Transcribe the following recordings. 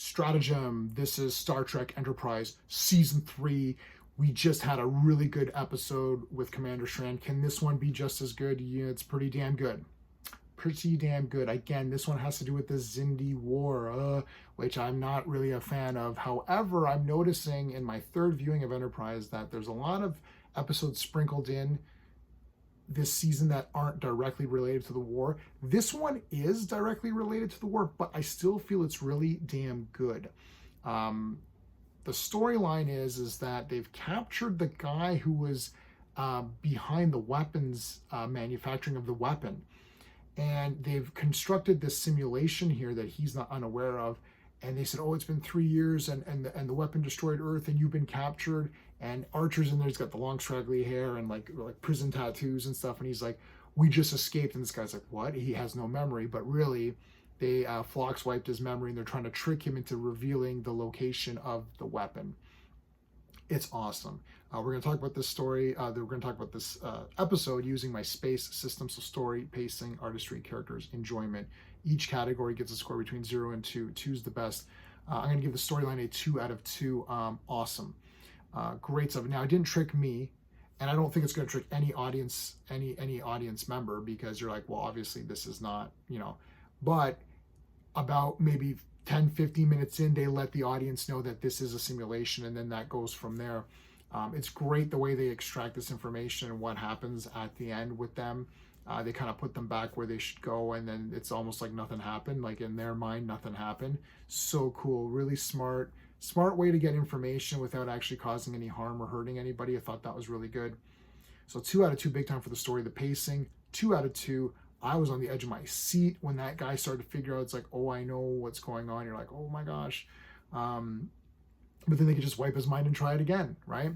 Stratagem. This is Star Trek Enterprise Season 3. We just had a really good episode with Commander Strand. Can this one be just as good? Yeah, it's pretty damn good. Pretty damn good. Again, this one has to do with the Xindi War, which I'm not really a fan of. However, I'm noticing in my third viewing of Enterprise that there's a lot of episodes sprinkled in this season that aren't directly related to the war. This one is directly related to the war, but I still feel it's really damn good. The storyline is that they've captured the guy who was behind the weapons manufacturing of the weapon, and they've constructed this simulation here that he's not unaware of. And they said, oh, it's been 3 years and the weapon destroyed Earth and you've been captured. And Archer's in there, he's got the long straggly hair and like prison tattoos and stuff. And he's like, we just escaped. And this guy's like, what? He has no memory. But really, they Phlox wiped his memory and they're trying to trick him into revealing the location of the weapon. It's awesome. We're going to talk about this story. We're going to talk about this episode using my space system. So story, pacing, artistry, characters, enjoyment. Each category gets a score between 0 and 2. 2 is the best. I'm going to give the storyline a 2 out of 2. Awesome. Great stuff. Now, it didn't trick me, and I don't think it's going to trick any audience, any audience member, because you're like, well, obviously this is not, but about maybe 10, 15 minutes in, they let the audience know that this is a simulation, and then that goes from there. It's great the way they extract this information and what happens at the end with them. They kind of put them back where they should go, and then it's almost like nothing happened. Like in their mind, nothing happened. So cool, really smart way to get information without actually causing any harm or hurting anybody. I thought that was really good. So 2 out of 2, big time for the story. The pacing, 2 out of 2. I was on the edge of my seat when that guy started to figure out, it's like, oh, I know what's going on. You're like, oh my gosh. But then they could just wipe his mind and try it again, right?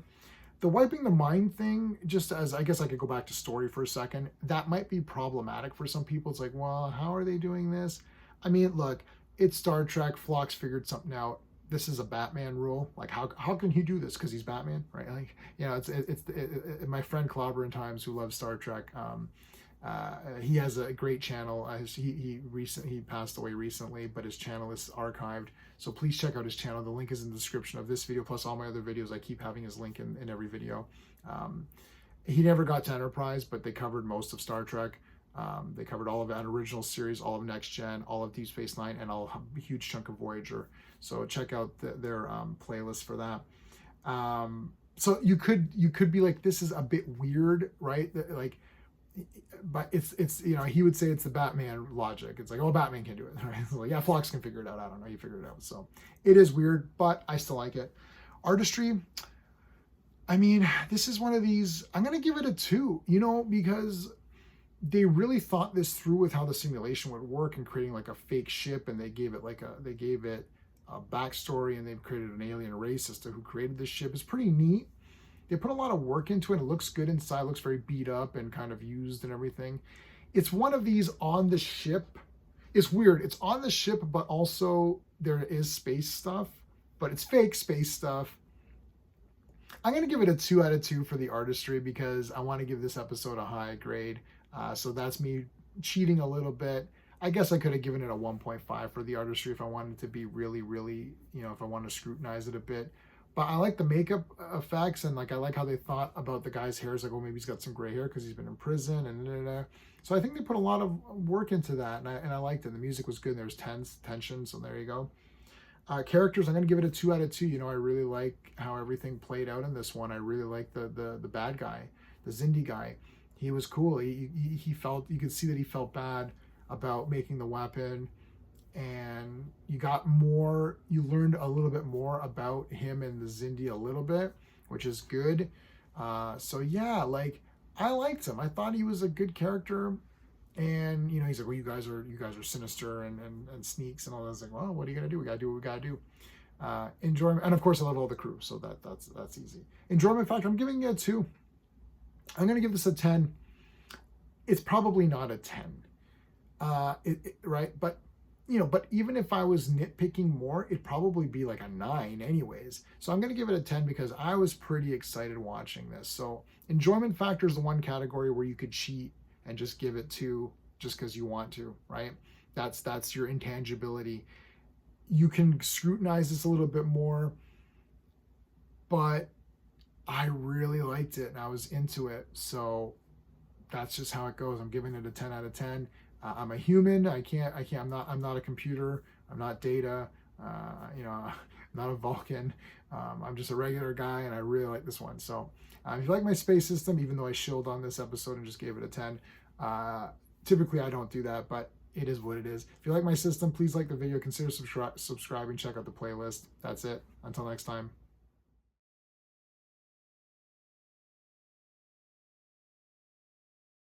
The wiping the mind thing, just as, I guess I could go back to story for a second, that might be problematic for some people. It's like, well, how are they doing this? I mean, look, it's Star Trek. Phlox figured something out. This is a Batman rule. Like, how can he do this? Because he's Batman, right? Like, it's my friend Clobberin times, who loves Star Trek. He has a great channel. He passed away recently, but his channel is archived. So please check out his channel. The link is in the description of this video, plus all my other videos. I keep having his link in every video. He never got to Enterprise, but they covered most of Star Trek. They covered all of that original series, all of Next Gen, all of Deep Space Nine, and a huge chunk of Voyager. So check out their playlist for that. So you could be like, this is a bit weird, right? Like, but it's he would say it's the Batman logic. It's like, oh, Batman can do it, right? It's like, yeah, Phlox can figure it out. I don't know, he figured it out. So it is weird, but I still like it. Artistry, I mean, this is one of these, I'm gonna give it a 2, because they really thought this through with how the simulation would work and creating like a fake ship, and they gave it a backstory, and they've created an alien race as to who created this ship. It's pretty neat. They put a lot of work into it. It looks good inside. It looks very beat up and kind of used and everything. It's one of these on the ship. It's weird. It's on the ship, but also there is space stuff, but it's fake space stuff. I'm going to give it a 2 out of 2 for the artistry, because I want to give this episode a high grade. So that's me cheating a little bit. I guess I could have given it a 1.5 for the artistry if I wanted to be really, really, if I wanted to scrutinize it a bit. But I like the makeup effects, and like I like how they thought about the guy's hair. It's like, oh, maybe he's got some gray hair because he's been in prison, and so I think they put a lot of work into that, and I liked it. The music was good. There was tension, so there you go. Characters, I'm gonna give it a 2 out of 2. I really like how everything played out in this one. I really like the bad guy, the Xindi guy. He was cool. He felt, you could see that he felt bad about making the weapon. And you learned a little bit more about him and the Xindi a little bit, which is good. So yeah, like, I liked him. I thought he was a good character. And he's like, well, you guys are sinister and sneaks and all that. I was like, well, what are you gonna do? We gotta do what we gotta do. Enjoyment, and of course I love all the crew, so that's easy. Enjoyment factor, I'm giving it a 2. I'm gonna give this a 10. It's probably not a 10. Right? But but even if I was nitpicking more, it'd probably be like a 9 anyways. So I'm going to give it a 10 because I was pretty excited watching this. So enjoyment factor is the one category where you could cheat and just give it 2 just because you want to, right? That's your intangibility. You can scrutinize this a little bit more, but I really liked it and I was into it. So that's just how it goes. I'm giving it a 10 out of 10. I'm a human. I'm not a computer. I'm not Data. I'm not a Vulcan. I'm just a regular guy, and I really like this one. So if you like my space system, even though I shilled on this episode and just gave it a 10, typically I don't do that, but it is what it is. If you like my system, please like the video, consider subscribing, check out the playlist. That's it. Until next time.